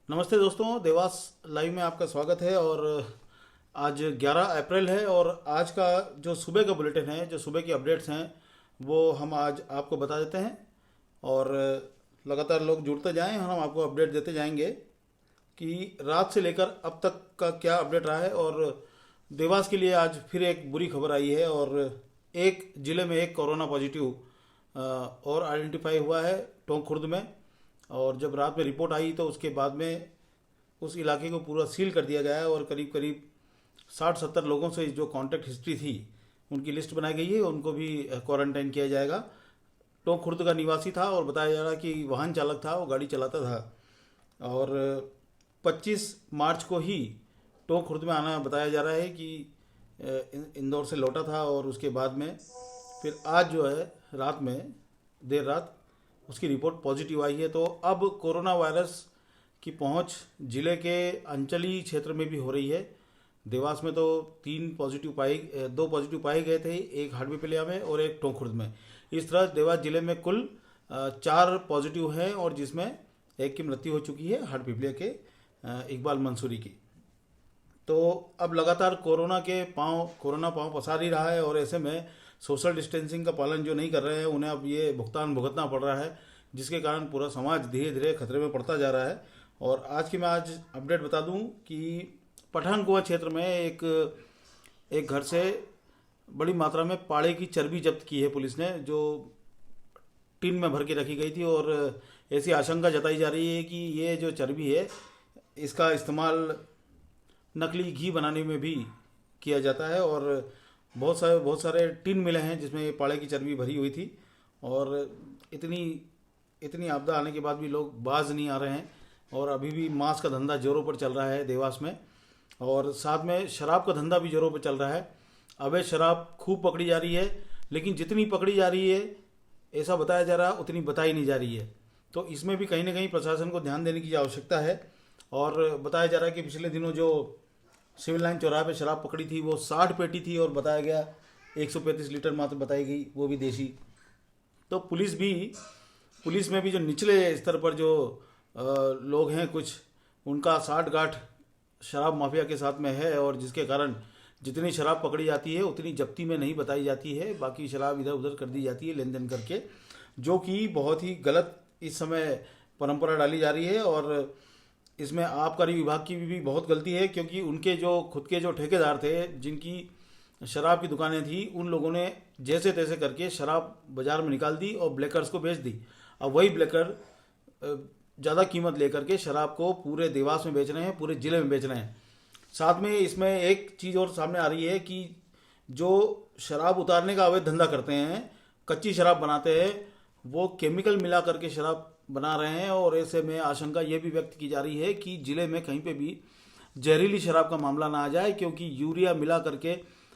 नमस्ते दोस्तों, देवास लाइव में आपका स्वागत है। और आज 11 अप्रैल है और आज का जो सुबह का बुलेटिन है, जो सुबह की अपडेट्स हैं, वो हम आज आपको बता देते हैं। और लगातार लोग जुड़ते जाएं, हम आपको अपडेट देते जाएंगे कि रात से लेकर अब तक का क्या अपडेट रहा है। और देवास के लिए आज फिर एक बुरी खबर आई है और एक जिले में एक कोरोना पॉजिटिव और आइडेंटिफाई हुआ है, टोंक खुर्द में। और जब रात में रिपोर्ट आई तो उसके बाद में उस इलाके को पूरा सील कर दिया गया है और करीब करीब 60-70 लोगों से जो कांटेक्ट हिस्ट्री थी उनकी लिस्ट बनाई गई है, उनको भी क्वारंटाइन किया जाएगा। टोंक खुर्द का निवासी था और बताया जा रहा है कि वाहन चालक था, वो गाड़ी चलाता था और 25 मार्च को ही टोंक खुर्द में आना बताया जा रहा है कि इंदौर से लौटा था। और उसके बाद में फिर आज जो है रात में, देर रात, उसकी रिपोर्ट पॉजिटिव आई है। तो अब कोरोना वायरस की पहुंच जिले के अंचली क्षेत्र में भी हो रही है। देवास में तो 2 पॉजिटिव पाए गए थे, एक हाटपिपलिया में और एक टोंक खुर्द में। इस तरह देवास जिले में कुल 4 पॉजिटिव हैं और जिसमें एक की मृत्यु हो चुकी है, हाटपिपलिया के इकबाल मंसूरी की। तो अब लगातार कोरोना पांव पसार ही रहा है और ऐसे में सोशल डिस्टेंसिंग का पालन जो नहीं कर रहे हैं उन्हें अब ये भुगतान भुगतना पड़ रहा है, जिसके कारण पूरा समाज धीरे धीरे खतरे में पड़ता जा रहा है। और आज अपडेट बता दूं कि पठानकोट क्षेत्र में एक घर से बड़ी मात्रा में पाड़े की चर्बी जब्त की है पुलिस ने, जो टिन में भर के रखी गई थी। और ऐसी आशंका जताई जा रही है कि ये जो चर्बी है इसका इस्तेमाल नकली घी बनाने में भी किया जाता है। और बहुत सारे टिन मिले हैं जिसमें ये पाड़े की चर्बी भरी हुई थी। और इतनी आपदा आने के बाद भी लोग बाज नहीं आ रहे हैं और अभी भी मांस का धंधा जोरों पर चल रहा है देवास में। और साथ में शराब का धंधा भी जोरों पर चल रहा है। अवैध शराब खूब पकड़ी जा रही है, लेकिन जितनी पकड़ी जा रही है ऐसा बताया जा रहा है उतनी बताई नहीं जा रही है। तो इसमें भी कहीं ना कहीं प्रशासन को ध्यान देने की आवश्यकता है। और बताया जा रहा है कि पिछले दिनों जो सिविल लाइन चौराहे पे शराब पकड़ी थी वो 60 पेटी थी और बताया गया 135 लीटर मात्र बताई गई, वो भी देसी। तो पुलिस में भी जो निचले स्तर पर जो लोग हैं कुछ, उनका साठ गांठ शराब माफिया के साथ में है और जिसके कारण जितनी शराब पकड़ी जाती है उतनी जब्ती में नहीं बताई जाती है, बाकी शराब इधर उधर कर दी जाती है लेन देन करके, जो कि बहुत ही गलत इस समय परंपरा डाली जा रही है। और इसमें आबकारी विभाग की भी बहुत गलती है, क्योंकि उनके जो खुद के जो ठेकेदार थे जिनकी शराब की दुकानें थी, उन लोगों ने जैसे तैसे करके शराब बाजार में निकाल दी और ब्लैकर्स को बेच दी। अब वही ब्लैकर ज़्यादा कीमत लेकर के शराब को पूरे देवास में बेच रहे हैं, पूरे ज़िले में बेच रहे हैं। साथ में इसमें एक चीज़ और सामने आ रही है कि जो शराब उतारने का अवैध धंधा करते हैं, कच्ची शराब बनाते हैं, वो केमिकल मिला करके शराब बना रहे हैं। और ऐसे में आशंका ये भी व्यक्त की जा रही है कि जिले में कहीं पे भी जहरीली शराब का मामला ना आ जाए, क्योंकि यूरिया मिला करके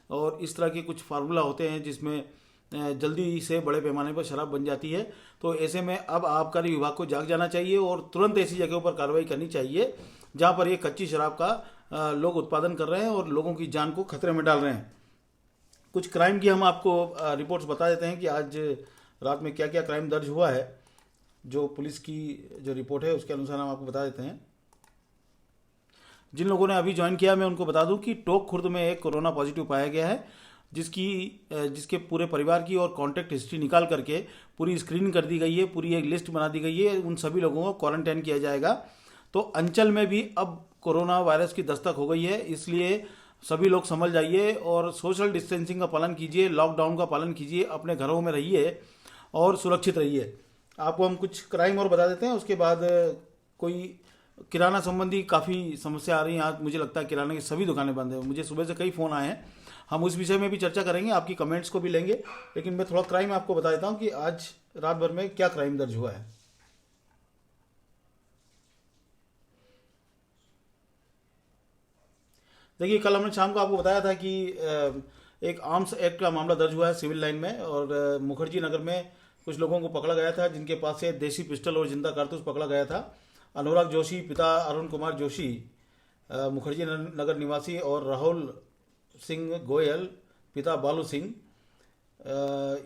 और इस तरह के कुछ फार्मूला होते हैं जिसमें जल्दी से बड़े पैमाने पर शराब बन जाती है। तो ऐसे में अब आबकारी विभाग को जाग जाना चाहिए और तुरंत ऐसी जगहों पर कार्रवाई करनी चाहिए जहाँ पर ये कच्ची शराब का लोग उत्पादन कर रहे हैं और लोगों की जान को खतरे में डाल रहे हैं। कुछ क्राइम की हम आपको रिपोर्ट्स बता देते हैं कि आज रात में क्या क्या क्राइम दर्ज हुआ है। जो पुलिस की जो रिपोर्ट है उसके अनुसार हम आपको बता देते हैं। जिन लोगों ने अभी ज्वाइन किया मैं उनको बता दूं कि टोंक खुर्द में एक कोरोना पॉजिटिव पाया गया है, जिसके पूरे परिवार की और कांटेक्ट हिस्ट्री निकाल करके पूरी स्क्रीनिंग कर दी गई है, पूरी एक लिस्ट बना दी गई है। उन सभी लोगों को क्वारंटाइन किया जाएगा। तो अंचल में भी अब कोरोना वायरस की दस्तक हो गई है, इसलिए सभी लोग संभल जाइए और सोशल डिस्टेंसिंग का पालन कीजिए, लॉकडाउन का पालन कीजिए, अपने घरों में रहिए और सुरक्षित रहिए। आपको हम कुछ क्राइम और बता देते हैं, उसके बाद कोई किराना संबंधी काफ़ी समस्या आ रही है। आज मुझे लगता है किराने की सभी दुकानें बंद हैं, मुझे सुबह से कई फ़ोन आए हैं। हम उस विषय में भी चर्चा करेंगे, आपकी कमेंट्स को भी लेंगे, लेकिन मैं थोड़ा क्राइम आपको बता देता हूँ कि आज रात भर में क्या क्राइम दर्ज हुआ है। देखिए, कल हमने शाम को आपको बताया था कि एक आर्म्स एक्ट का मामला दर्ज हुआ है सिविल लाइन में और मुखर्जी नगर में कुछ लोगों को पकड़ा गया था जिनके पास से देसी पिस्टल और जिंदा कारतूस पकड़ा गया था। अनुराग जोशी पिता अरुण कुमार जोशी मुखर्जी नगर निवासी और राहुल सिंह गोयल पिता बालू सिंह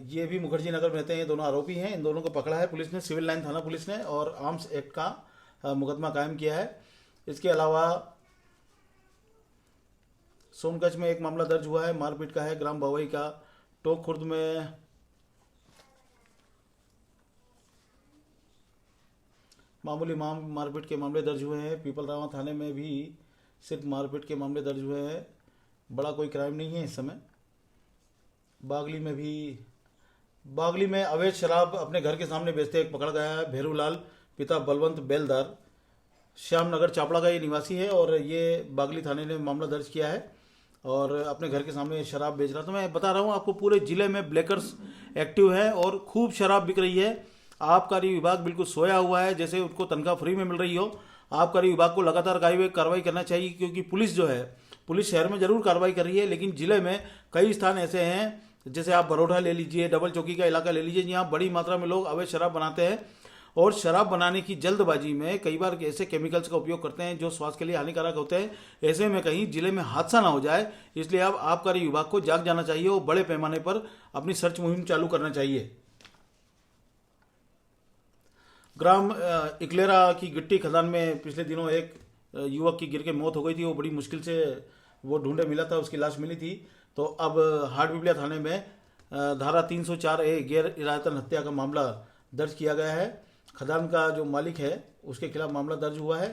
ये भी मुखर्जी नगर में रहते हैं। ये दोनों आरोपी हैं। इन दोनों को पकड़ा है पुलिस ने, सिविल लाइन थाना पुलिस ने, और आर्म्स एक्ट का मुकदमा कायम किया है। इसके अलावा सोनकच्छ में एक मामला दर्ज हुआ है, मारपीट का है, ग्राम भवई का। टोंक खुर्द में मामूली मारपीट के मामले दर्ज हुए हैं। पीपलरावा थाने में भी सिर्फ मारपीट के मामले दर्ज हुए हैं, बड़ा कोई क्राइम नहीं है इस समय। बागली में अवैध शराब अपने घर के सामने बेचते एक पकड़ा गया है। भेरूलाल पिता बलवंत बेलदार श्यामनगर चापड़ा का ये निवासी है और ये बागली थाने ने मामला दर्ज किया है और अपने घर के सामने शराब बेच रहा था। मैं बता रहा हूँ आपको, पूरे जिले में ब्लैकर्स एक्टिव है और खूब शराब बिक रही है। आबकारी विभाग बिल्कुल सोया हुआ है, जैसे उनको तनख्वाह फ्री में मिल रही हो। आबकारी विभाग को लगातार कार्रवाई करना चाहिए, क्योंकि पुलिस शहर में जरूर कार्रवाई कर रही है, लेकिन जिले में कई स्थान ऐसे हैं, जैसे आप बरोड़ा ले लीजिए, डबल चौकी का इलाका ले लीजिए, जहाँ बड़ी मात्रा में लोग अवैध शराब बनाते हैं और शराब बनाने की जल्दबाजी में कई बार ऐसे केमिकल्स का उपयोग करते हैं जो स्वास्थ्य के लिए हानिकारक होते हैं। ऐसे में कहीं जिले में हादसा ना हो जाए, इसलिए अब आबकारी विभाग को जाग जाना चाहिए और बड़े पैमाने पर अपनी सर्च मुहिम चालू करना चाहिए। ग्राम इकलेरा की गिट्टी खदान में पिछले दिनों एक युवक की गिर के मौत हो गई थी। वो बड़ी मुश्किल से वो ढूंढे मिला था, उसकी लाश मिली थी। तो अब हाटपिपलिया थाने में धारा 304A गैर इरादतन हत्या का मामला दर्ज किया गया है। खदान का जो मालिक है उसके खिलाफ मामला दर्ज हुआ है।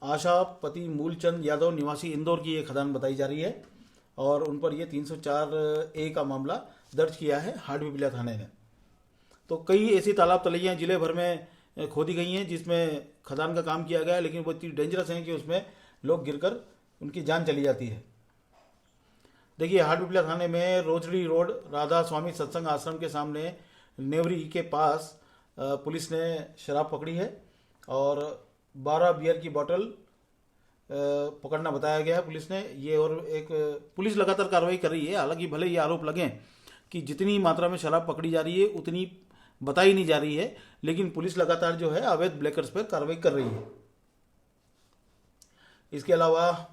आशा पति मूलचंद यादव निवासी इंदौर की ये खदान बताई जा रही है और उन पर ये 304A का मामला दर्ज किया है हाटपिपलिया थाने ने। तो कई ऐसी तालाब तलैयाँ जिले भर में खोदी गई हैं जिसमें खदान का काम किया गया है, लेकिन वो इतनी डेंजरस हैं कि उसमें लोग गिरकर उनकी जान चली जाती है। देखिए, हाटपिपलिया थाने में रोजड़ी रोड राधा स्वामी सत्संग आश्रम के सामने नेवरी के पास पुलिस ने शराब पकड़ी है और 12 बियर की बोतल पकड़ना बताया गया है पुलिस ने। ये और एक पुलिस लगातार कार्रवाई कर रही है। हालांकि भले ये आरोप लगे कि जितनी मात्रा में शराब पकड़ी जा रही है उतनी बताई नहीं जा रही है, लेकिन पुलिस लगातार जो है अवैध ब्लैकर्स पर कार्रवाई कर रही है। इसके अलावा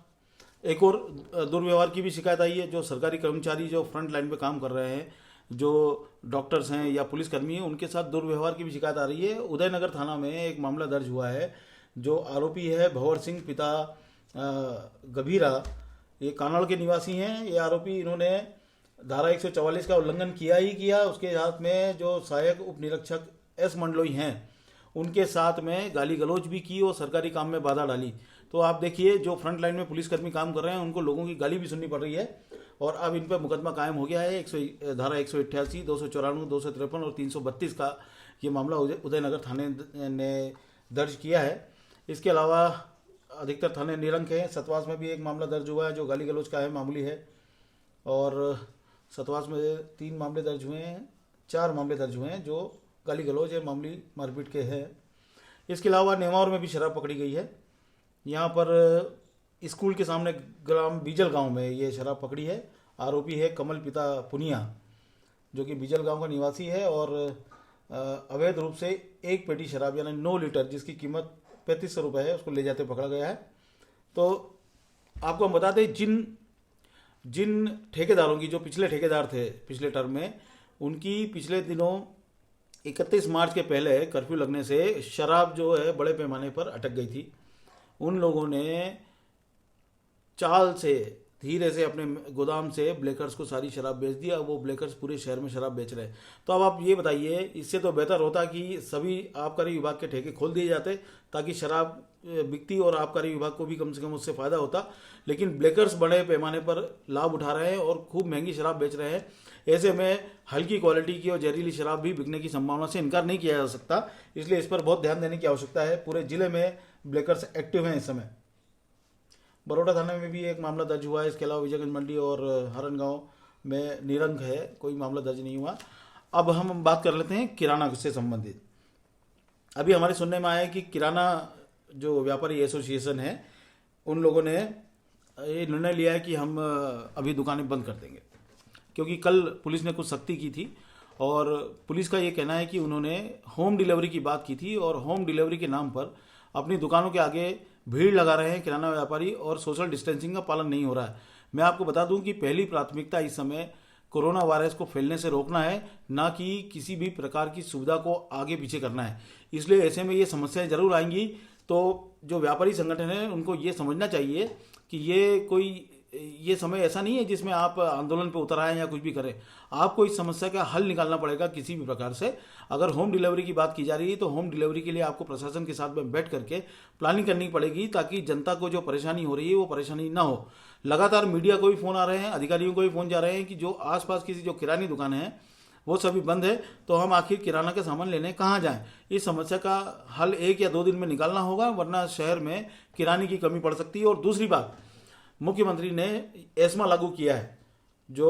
एक और दुर्व्यवहार की भी शिकायत आई है। जो सरकारी कर्मचारी जो फ्रंट लाइन पे काम कर रहे हैं, जो डॉक्टर्स हैं या पुलिसकर्मी हैं, उनके साथ दुर्व्यवहार की भी शिकायत आ रही है। उदयनगर थाना में एक मामला दर्ज हुआ है। जो आरोपी है भंवर सिंह पिता गभीरा, ये कानाड़ के निवासी हैं। ये आरोपी, इन्होंने धारा 144 का उल्लंघन किया ही किया। उसके साथ में जो सहायक उप निरीक्षक एस मंडलोई हैं उनके साथ में गाली गलौज भी की और सरकारी काम में बाधा डाली। तो आप देखिए, जो फ्रंट लाइन में पुलिसकर्मी काम कर रहे हैं उनको लोगों की गाली भी सुननी पड़ रही है और अब इन पर मुकदमा कायम हो गया है। धारा 188, 294, 253 और 332 का ये मामला उदयनगर थाने ने दर्ज किया है। इसके अलावा अधिकतर थाने निरंक हैं। सतवास में भी एक मामला दर्ज हुआ है जो गाली गलौज का है, मामूली है। और सतवास में 3 मामले दर्ज हुए हैं, 4 मामले दर्ज हुए हैं जो गाली गलौज है, मामूली मारपीट के हैं। इसके अलावा नेमावर में भी शराब पकड़ी गई है। यहाँ पर स्कूल के सामने ग्राम बीजल गांव में ये शराब पकड़ी है। आरोपी है कमल पिता पुनिया, जो कि बीजल गांव का निवासी है और अवैध रूप से 1 पेटी शराब यानी 9 लीटर जिसकी कीमत 3500 रुपये है, उसको ले जाते पकड़ा गया है। तो आपको हम बता दें, जिन ठेकेदारों की, जो पिछले ठेकेदार थे पिछले टर्म में, उनकी पिछले दिनों 31 मार्च के पहले कर्फ्यू लगने से शराब जो है बड़े पैमाने पर अटक गई थी। उन लोगों ने चाल से धीरे से अपने गोदाम से ब्लैकर्स को सारी शराब बेच दिया। वो ब्लैकर्स पूरे शहर में शराब बेच रहे हैं। तो अब आप ये बताइए, इससे तो बेहतर होता कि सभी आबकारी विभाग के ठेके खोल दिए जाते ताकि शराब बिकती और आबकारी विभाग को भी कम से कम उससे फायदा होता। लेकिन ब्लैकर्स बड़े पैमाने पर लाभ उठा रहे हैं और खूब महंगी शराब बेच रहे हैं। ऐसे में हल्की क्वालिटी की और जहरीली शराब भी बिकने की संभावना से इनकार नहीं किया जा सकता। इसलिए इस पर बहुत ध्यान देने की आवश्यकता है। पूरे जिले में ब्लैकर्स एक्टिव हैं इस समय। बरोड़ा थाने में भी एक मामला दर्ज हुआ है। इसके अलावा विजयगंज मंडी और हरन गांव में निरंक है, कोई मामला दर्ज नहीं हुआ। अब हम बात कर लेते हैं किराना से संबंधित। अभी हमारे सुनने में आया है कि किराना जो व्यापारी एसोसिएशन है, उन लोगों ने ये निर्णय लिया है कि हम अभी दुकानें बंद कर देंगे, क्योंकि कल पुलिस ने कुछ सख्ती की थी और पुलिस का ये कहना है कि उन्होंने होम डिलीवरी की बात की थी और होम डिलीवरी के नाम पर अपनी दुकानों के आगे भीड़ लगा रहे हैं किराना व्यापारी और सोशल डिस्टेंसिंग का पालन नहीं हो रहा है। मैं आपको बता दूं कि पहली प्राथमिकता इस समय कोरोना वायरस को फैलने से रोकना है, ना कि किसी भी प्रकार की सुविधा को आगे पीछे करना है। इसलिए ऐसे में ये समस्याएं जरूर आएंगी। तो जो व्यापारी संगठन है उनको ये समझना चाहिए कि ये समय ऐसा नहीं है जिसमें आप आंदोलन पे उतर आए या कुछ भी करें। आपको इस समस्या का हल निकालना पड़ेगा किसी भी प्रकार से। अगर होम डिलीवरी की बात की जा रही है तो होम डिलीवरी के लिए आपको प्रशासन के साथ में बैठ करके प्लानिंग करनी पड़ेगी, ताकि जनता को जो परेशानी हो रही है वो परेशानी ना हो। लगातार मीडिया को भी फोन आ रहे हैं, अधिकारियों को भी फोन जा रहे हैं कि जो आसपास किसी जो किरानी दुकानें हैं वो सभी बंद है, तो हम आखिर किराना का सामान लेने कहाँ जाएं। इस समस्या का हल 1 या 2 दिन में निकालना होगा, वरना शहर में किराने की कमी पड़ सकती है। और दूसरी बात, मुख्यमंत्री ने एस्मा लागू किया है, जो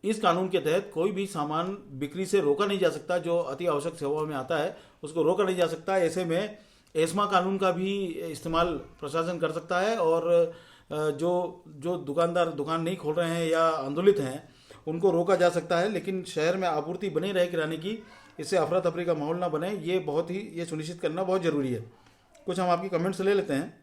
इस कानून के तहत कोई भी सामान बिक्री से रोका नहीं जा सकता, जो अति आवश्यक सेवाओं में आता है उसको रोका नहीं जा सकता। ऐसे में एस्मा कानून का भी इस्तेमाल प्रशासन कर सकता है, और जो दुकानदार दुकान नहीं खोल रहे हैं या आंदोलित हैं उनको रोका जा सकता है। लेकिन शहर में आपूर्ति बनी रहे किराने की, इससे अफरा तफरी का माहौल ना बने, ये सुनिश्चित करना बहुत जरूरी है। कुछ हम आपकी कमेंट्स ले लेते हैं।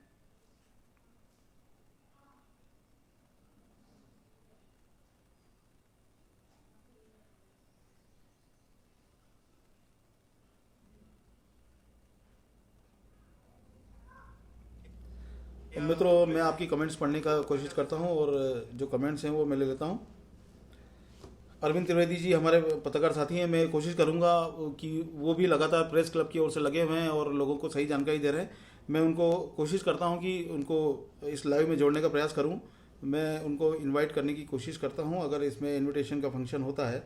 मित्रों, मैं आपकी कमेंट्स पढ़ने का कोशिश करता हूं, और जो कमेंट्स हैं वो मैं ले लेता हूं। अरविंद त्रिवेदी जी हमारे पत्रकार साथी हैं, मैं कोशिश करूंगा कि वो भी लगातार प्रेस क्लब की ओर से लगे हुए हैं और लोगों को सही जानकारी दे रहे हैं। मैं उनको कोशिश करता हूं कि उनको इस लाइव में जोड़ने का प्रयास करूं। मैं उनको इनवाइट करने की कोशिश करता हूं, अगर इसमें इनविटेशन का फंक्शन होता है।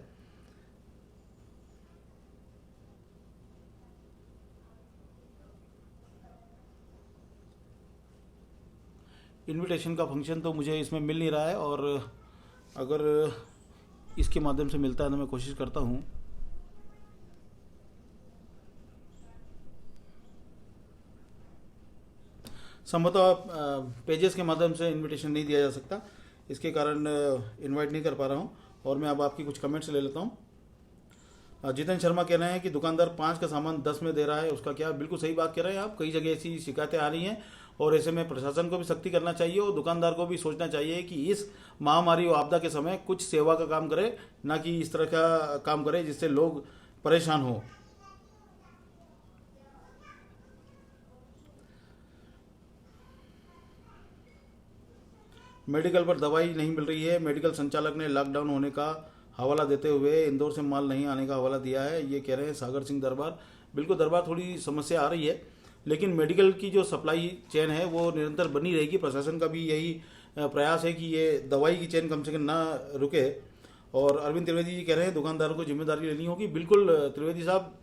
इनविटेशन का फंक्शन तो मुझे इसमें मिल नहीं रहा है, और अगर इसके माध्यम से मिलता है तो मैं कोशिश करता हूँ। संभवतः पेजेस के माध्यम से इनविटेशन नहीं दिया जा सकता, इसके कारण इनवाइट नहीं कर पा रहा हूँ। और मैं अब आपकी कुछ कमेंट्स ले लेता हूँ। जितेंद्र शर्मा कह रहे हैं कि दुकानदार 5 का सामान 10 में दे रहा है, उसका क्या? बिल्कुल सही बात कह रहे हैं आप। कई जगह ऐसी शिकायतें आ रही हैं, और ऐसे में प्रशासन को भी सख्ती करना चाहिए, और दुकानदार को भी सोचना चाहिए कि इस महामारी और आपदा के समय कुछ सेवा का काम करे, ना कि इस तरह का काम करे जिससे लोग परेशान हो। मेडिकल पर दवाई नहीं मिल रही है। मेडिकल संचालक ने लॉकडाउन होने का हवाला देते हुए इंदौर से माल नहीं आने का हवाला दिया है, ये कह रहे हैं सागर सिंह दरबार। बिल्कुल दरबार, थोड़ी समस्या आ रही है, लेकिन मेडिकल की जो सप्लाई चेन है वो निरंतर बनी रहेगी। प्रशासन का भी यही प्रयास है कि ये दवाई की चेन कम से कम ना रुके। और अरविंद त्रिवेदी जी कह रहे हैं दुकानदारों को जिम्मेदारी लेनी होगी। बिल्कुल त्रिवेदी साहब,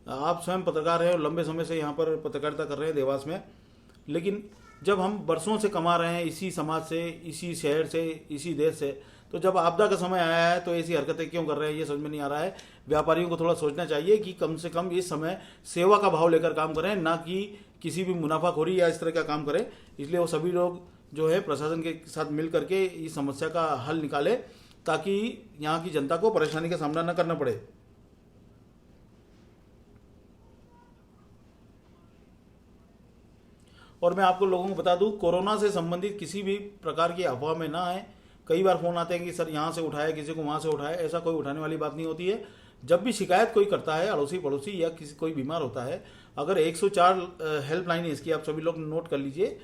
आप स्वयं पत्रकार हैं और लंबे समय से यहाँ पर पत्रकारिता कर रहे हैं देवास में, लेकिन जब हम बरसों से कमा रहे हैं इसी समाज से, इसी शहर से, इसी देश से, तो जब आपदा का समय आया है तो ऐसी हरकतें क्यों कर रहे हैं, ये समझ में नहीं आ रहा है। व्यापारियों को थोड़ा सोचना चाहिए कि कम से कम इस समय सेवा का भाव लेकर काम करें, ना कि किसी भी मुनाफाखोरी या इस तरह का काम करें। इसलिए वो सभी लोग जो है प्रशासन के साथ मिल करके इस समस्या का हल निकाले, ताकि यहाँ की जनता को परेशानी का सामना न करना पड़े। और मैं आपको लोगों को बता दूं, कोरोना से संबंधित किसी भी प्रकार की अफवाह में ना आए। कई बार फोन आते हैं कि सर यहाँ से उठाए, किसी को वहाँ से उठाए, ऐसा कोई उठाने वाली बात नहीं होती है। जब भी शिकायत कोई करता है, अड़ोसी पड़ोसी या किसी कोई बीमार होता है, अगर 104 हेल्पलाइन है इसकी, आप सभी लोग नोट कर लीजिए।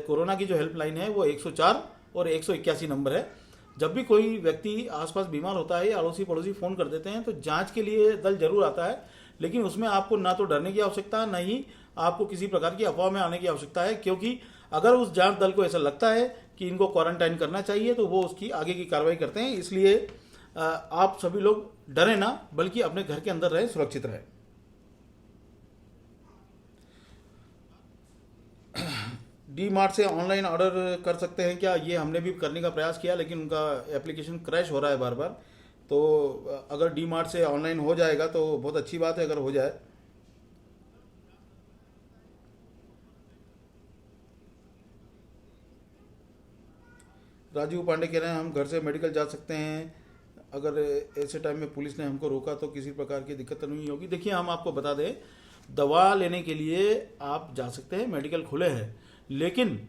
कोरोना की जो हेल्पलाइन है वो 104 और 181 नंबर है। जब भी कोई व्यक्ति आसपास बीमार होता है या अड़ोसी पड़ोसी फोन कर देते हैं तो जांच के लिए दल जरूर आता है, लेकिन उसमें आपको ना तो डरने की आवश्यकता, न ही आपको किसी प्रकार की अफवाह में आने की आवश्यकता है। क्योंकि अगर उस जांच दल को ऐसा लगता है कि इनको क्वारंटाइन करना चाहिए तो वो उसकी आगे की कार्रवाई करते हैं। इसलिए आप सभी लोग डरें ना, बल्कि अपने घर के अंदर रहें, सुरक्षित रहें। डी मार्ट से ऑनलाइन ऑर्डर कर सकते हैं क्या? ये हमने भी करने का प्रयास किया, लेकिन उनका एप्लीकेशन क्रैश हो रहा है बार बार। तो अगर डी मार्ट से ऑनलाइन हो जाएगा तो बहुत अच्छी बात है, अगर हो जाए। राजीव पांडे कह रहे हैं हम घर से मेडिकल जा सकते हैं, अगर ऐसे टाइम में पुलिस ने हमको रोका तो किसी प्रकार की दिक्कत तो नहीं होगी। देखिए, हम आपको बता दें, दवा लेने के लिए आप जा सकते हैं, मेडिकल खुले हैं, लेकिन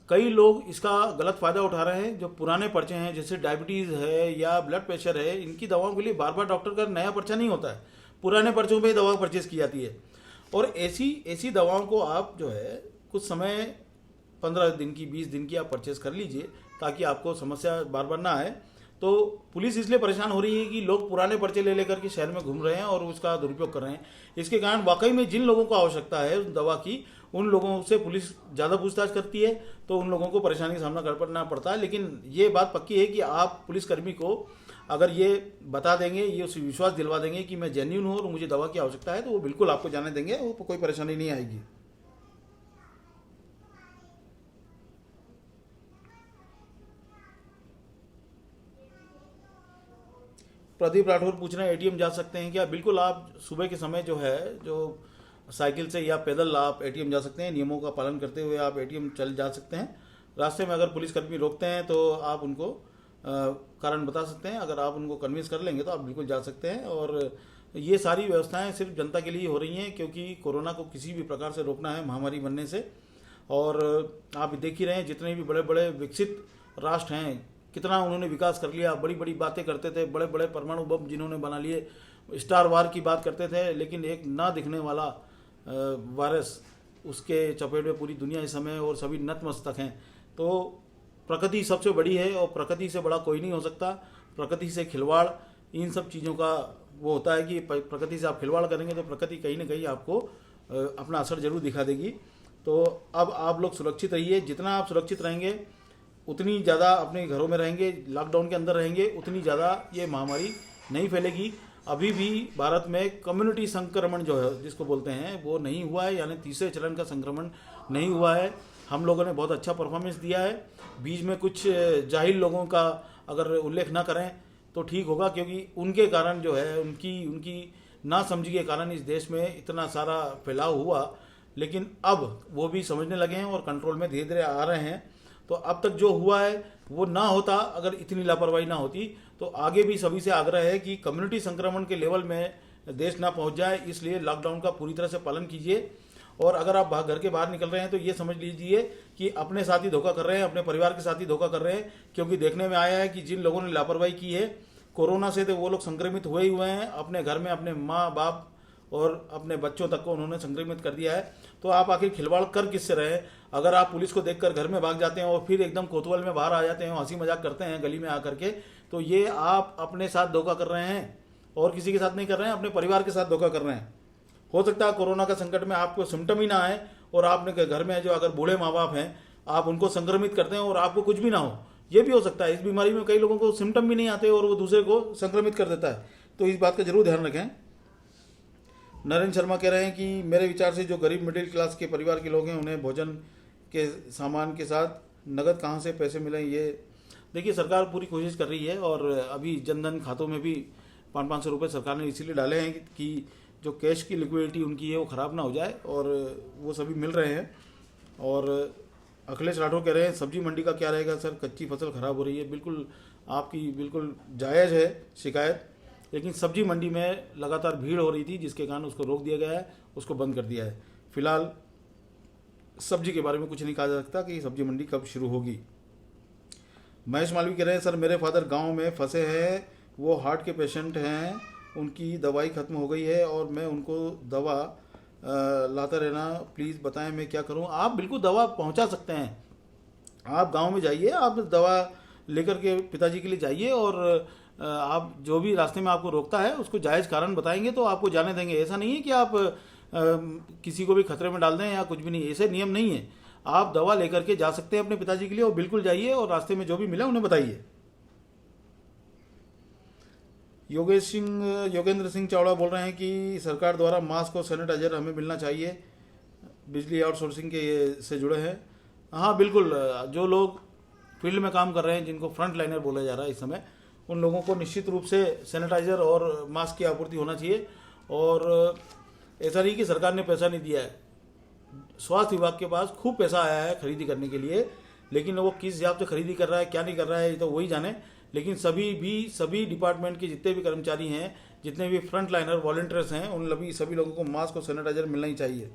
कई लोग इसका गलत फायदा उठा रहे हैं। जो पुराने पर्चे हैं, जैसे डायबिटीज़ है या ब्लड प्रेशर है, इनकी दवाओं के लिए बार बार डॉक्टर का नया पर्चा नहीं होता है, पुराने पर्चों पे दवा परचेज की जाती है। और ऐसी ऐसी दवाओं को आप जो है कुछ समय 15 दिन की 20 दिन की आप परचेस कर लीजिए, ताकि आपको समस्या बार बार ना आए। तो पुलिस इसलिए परेशान हो रही है कि लोग पुराने पर्चे ले लेकर के शहर में घूम रहे हैं और उसका दुरुपयोग कर रहे हैं। इसके कारण वाकई में जिन लोगों को आवश्यकता है उस दवा की, उन लोगों से पुलिस ज़्यादा पूछताछ करती है, तो उन लोगों को परेशानी का सामना करना पड़ता है। लेकिन ये बात पक्की है कि आप पुलिसकर्मी को अगर ये बता देंगे, ये उसे विश्वास दिलवा देंगे कि मैं जेन्युइन हूँ और मुझे दवा की आवश्यकता है, तो वो बिल्कुल आपको जाने देंगे, वो कोई परेशानी नहीं आएगी। प्रदीप राठौर पूछ रहे हैं एटीएम जा सकते हैं क्या? बिल्कुल, आप सुबह के समय जो है, जो साइकिल से या पैदल आप एटीएम जा सकते हैं। नियमों का पालन करते हुए आप एटीएम चल जा सकते हैं। रास्ते में अगर पुलिसकर्मी रोकते हैं तो आप उनको कारण बता सकते हैं। अगर आप उनको कन्विंस कर लेंगे तो आप बिल्कुल जा सकते हैं। और ये सारी व्यवस्थाएं सिर्फ जनता के लिए हो रही हैं, क्योंकि कोरोना को किसी भी प्रकार से रोकना है महामारी बनने से। और आप देख ही रहे हैं जितने भी बड़े बड़े विकसित राष्ट्र हैं, कितना उन्होंने विकास कर लिया। बड़ी बड़ी बातें करते थे, बड़े बड़े परमाणु बम जिन्होंने बना लिए, स्टार वार की बात करते थे, लेकिन एक ना दिखने वाला वायरस, उसके चपेट में पूरी दुनिया इस समय और सभी नतमस्तक हैं। तो प्रकृति सबसे बड़ी है और प्रकृति से बड़ा कोई नहीं हो सकता। प्रकृति से खिलवाड़, इन सब चीज़ों का वो होता है कि प्रकृति से आप खिलवाड़ करेंगे तो प्रकृति कहीं ना कहीं आपको अपना असर जरूर दिखा देगी। तो अब आप लोग सुरक्षित रहिए। जितना आप सुरक्षित रहेंगे उतनी ज़्यादा अपने घरों में रहेंगे, लॉकडाउन के अंदर रहेंगे, उतनी ज़्यादा ये महामारी नहीं फैलेगी। अभी भी भारत में कम्युनिटी संक्रमण जो है जिसको बोलते हैं वो नहीं हुआ है, यानी तीसरे चरण का संक्रमण नहीं हुआ है। हम लोगों ने बहुत अच्छा परफॉर्मेंस दिया है। बीच में कुछ जाहिल लोगों का अगर उल्लेख ना करें तो ठीक होगा, क्योंकि उनके कारण जो है उनकी ना समझी के कारण इस देश में इतना सारा फैलाव हुआ। लेकिन अब वो भी समझने लगे हैं और कंट्रोल में धीरे धीरे आ रहे हैं। तो अब तक जो हुआ है वो ना होता, अगर इतनी लापरवाही ना होती। तो आगे भी सभी से आग्रह है कि कम्युनिटी संक्रमण के लेवल में देश ना पहुंच जाए, इसलिए लॉकडाउन का पूरी तरह से पालन कीजिए। और अगर आप घर के बाहर निकल रहे हैं तो ये समझ लीजिए कि अपने साथ ही धोखा कर रहे हैं, अपने परिवार के साथ ही धोखा कर रहे हैं। क्योंकि देखने में आया है कि जिन लोगों ने लापरवाही की है कोरोना से, तो वो लोग संक्रमित हुए ही हुए हैं। अपने घर में अपने माँ बाप और अपने बच्चों तक को उन्होंने संक्रमित कर दिया है। तो आप आखिर खिलवाड़ कर किससे रहे? अगर आप पुलिस को देखकर घर में भाग जाते हैं और फिर एकदम कोतवाल में बाहर आ जाते हैं, हंसी मजाक करते हैं गली में आकर के, तो ये आप अपने साथ धोखा कर रहे हैं और किसी के साथ नहीं कर रहे हैं, अपने परिवार के साथ धोखा कर रहे हैं। हो सकता है कोरोना का संकट में आपको सिम्टम ही ना आए और आपने घर में जो अगर बूढ़े माँ बाप हैं आप उनको संक्रमित करते हैं और आपको कुछ भी ना हो, ये भी हो सकता है। इस बीमारी में कई लोगों को सिम्टम भी नहीं आते और वो दूसरे को संक्रमित कर देता है। तो इस बात का जरूर ध्यान रखें। नरेंद्र शर्मा कह रहे हैं कि मेरे विचार से जो गरीब मिडिल क्लास के परिवार के लोग हैं उन्हें भोजन के सामान के साथ नगद कहाँ से पैसे मिलें। ये देखिए, सरकार पूरी कोशिश कर रही है और अभी जनधन खातों में भी 500-500 रुपये सरकार ने इसीलिए डाले हैं कि जो कैश की लिक्विडिटी उनकी है वो ख़राब ना हो जाए, और वो सभी मिल रहे हैं। और अखिलेश राठौर कह रहे हैं सब्जी मंडी का क्या रहेगा सर, कच्ची फसल ख़राब हो रही है। बिल्कुल आपकी बिल्कुल जायज़ है शिकायत, लेकिन सब्जी मंडी में लगातार भीड़ हो रही थी जिसके कारण उसको रोक दिया गया है, उसको बंद कर दिया है। फिलहाल सब्जी के बारे में कुछ नहीं कहा जा सकता कि सब्जी मंडी कब शुरू होगी। महेश मालवी कह रहे हैं सर मेरे फादर गांव में फंसे हैं, वो हार्ट के पेशेंट हैं, उनकी दवाई ख़त्म हो गई है और मैं उनको दवा लाता रहना, प्लीज़ बताएं मैं क्या करूं। आप बिल्कुल दवा पहुंचा सकते हैं। आप गांव में जाइए, आप दवा लेकर के पिताजी के लिए जाइए और आप जो भी रास्ते में आपको रोकता है उसको जायज़ कारण बताएंगे तो आपको जाने देंगे। ऐसा नहीं है कि आप किसी को भी खतरे में डाल दें या कुछ भी नहीं, ऐसे नियम नहीं है। आप दवा लेकर के जा सकते हैं अपने पिताजी के लिए और बिल्कुल जाइए और रास्ते में जो भी मिला उन्हें बताइए। योगेंद्र सिंह चावड़ा बोल रहे हैं कि सरकार द्वारा मास्क और सैनिटाइजर हमें मिलना चाहिए, बिजली आउटसोर्सिंग के से जुड़े हैं। हाँ बिल्कुल, जो लोग फील्ड में काम कर रहे हैं जिनको फ्रंट लाइनर बोला जा रहा है इस समय, उन लोगों को निश्चित रूप से सैनिटाइजर और मास्क की आपूर्ति होना चाहिए। और ऐसा नहीं कि सरकार ने पैसा नहीं दिया है, स्वास्थ्य विभाग के पास खूब पैसा आया है खरीदी करने के लिए, लेकिन वो किस हिसाब से खरीदी कर रहा है क्या नहीं कर रहा है ये तो वही जाने। लेकिन सभी डिपार्टमेंट के जितने भी कर्मचारी हैं, जितने भी फ्रंट लाइनर वॉलंटियर्स हैं, उन सभी लोगों को मास्क और सैनिटाइजर मिलना ही चाहिए।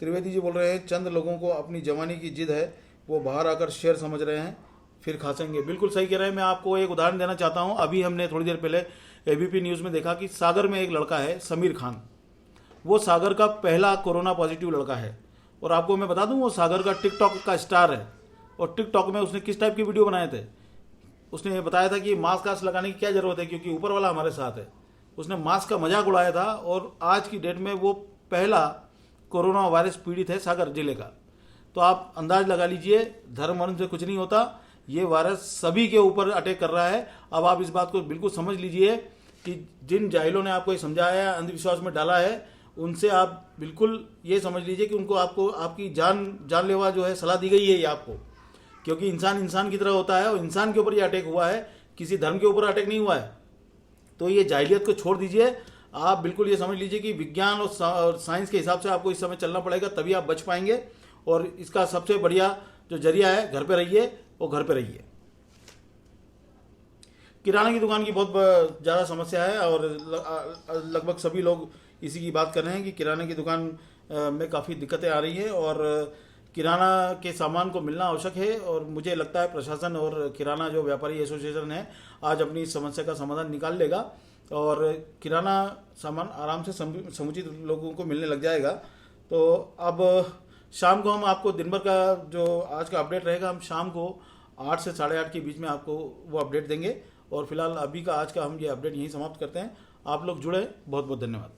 त्रिवेदी जी बोल रहे हैं चंद लोगों को अपनी जवानी की जिद है, वो बाहर आकर शेर समझ रहे हैं फिर खासेंगे। बिल्कुल सही कह रहे हैं। मैं आपको एक उदाहरण देना चाहता हूं। अभी हमने थोड़ी देर पहले एबीपी न्यूज़ में देखा कि सागर में एक लड़का है समीर खान, वो सागर का पहला कोरोना पॉजिटिव लड़का है। और आपको मैं बता दूं, वो सागर का टिकटॉक का स्टार है। और टिकटॉक में उसने किस टाइप की वीडियो बनाए थे, उसने ये बताया था कि मास्क लगाने की क्या ज़रूरत है क्योंकि ऊपर वाला हमारे साथ है। उसने मास्क का मजाक उड़ाया था और आज की डेट में वो पहला कोरोना वायरस पीड़ित है सागर जिले का। तो आप अंदाज लगा लीजिए, धर्म वर्म से कुछ नहीं होता, ये वायरस सभी के ऊपर अटैक कर रहा है। अब आप इस बात को बिल्कुल समझ लीजिए कि जिन जाहिलों ने आपको ये समझाया है, अंधविश्वास में डाला है, उनसे आप बिल्कुल ये समझ लीजिए कि उनको आपको आपकी जानलेवा जो है सलाह दी गई है ये आपको, क्योंकि इंसान इंसान की तरह होता है और इंसान के ऊपर ये अटैक हुआ है, किसी धर्म के ऊपर अटैक नहीं हुआ है। तो ये जाहिलियत को छोड़ दीजिए, आप बिल्कुल ये समझ लीजिए कि विज्ञान और साइंस के हिसाब से आपको इस समय चलना पड़ेगा, तभी आप बच पाएंगे। और इसका सबसे बढ़िया जो जरिया है, घर पे रहिए और घर पे रहिए। किराना की दुकान की बहुत ज़्यादा समस्या है और लगभग सभी लोग इसी की बात कर रहे हैं कि किराने की दुकान में काफ़ी दिक्कतें आ रही है और किराना के सामान को मिलना आवश्यक है। और मुझे लगता है प्रशासन और किराना जो व्यापारी एसोसिएशन है आज अपनी इस समस्या का समाधान निकाल लेगा और किराना सामान आराम से समुचित लोगों को मिलने लग जाएगा। तो अब शाम को हम आपको दिन भर का जो आज का अपडेट रहेगा, हम शाम को 8 से 8:30 के बीच में आपको वो अपडेट देंगे। और फिलहाल अभी का आज का हम ये अपडेट यहीं समाप्त करते हैं। आप लोग जुड़े, बहुत बहुत धन्यवाद।